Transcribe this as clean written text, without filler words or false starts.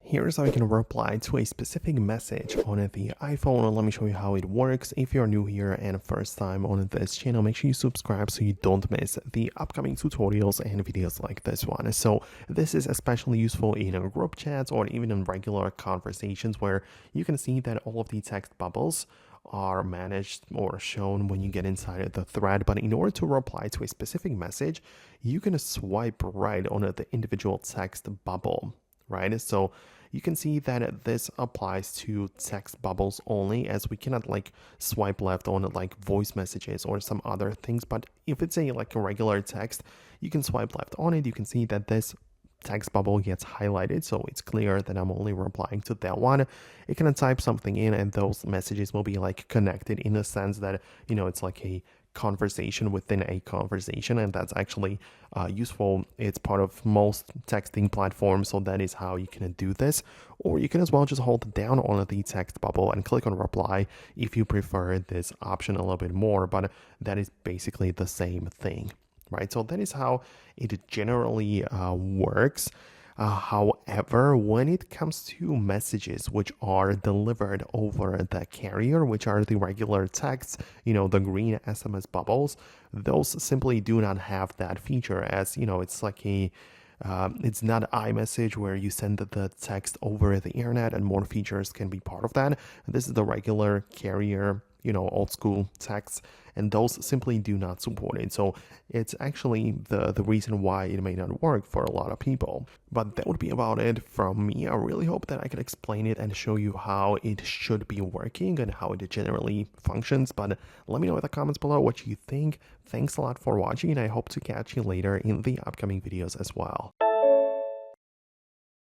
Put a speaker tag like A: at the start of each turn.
A: Here's how you can reply to a specific message on the iPhone. Let me show you how it works. If you're new here and first time on this channel, make sure you subscribe so you don't miss the upcoming tutorials and videos like this one. So this is especially useful in group chats or even in regular conversations where you can see that all of the text bubbles are managed or shown when you get inside the thread. But in order to reply to a specific message, you can swipe right on the individual text bubble, right? So you can see that this applies to text bubbles only, as we cannot like swipe left on like voice messages or some other things. But if it's a regular text, you can swipe left on it. You can see that this text bubble gets highlighted, so it's clear that I'm only replying to that one. It can type something in and those messages will be like connected in the sense that, it's like a conversation within a conversation, and that's actually useful. It's part of most texting platforms, so that is how you can do this. Or you can as well just hold down on the text bubble and click on reply if you prefer this option a little bit more, but that is basically the same thing, right? So that is how it generally works. However, when it comes to messages which are delivered over the carrier, which are the regular texts, the green SMS bubbles, those simply do not have that feature, as it's like it's not iMessage where you send the text over the internet and more features can be part of that. This is the regular carrier, old school text, and those simply do not support it. So it's actually the reason why it may not work for a lot of people. But that would be about it from me. I really hope that I can explain it and show you how it should be working and how it generally functions. But let me know in the comments below what you think. Thanks a lot for watching, and I hope to catch you later in the upcoming videos as well.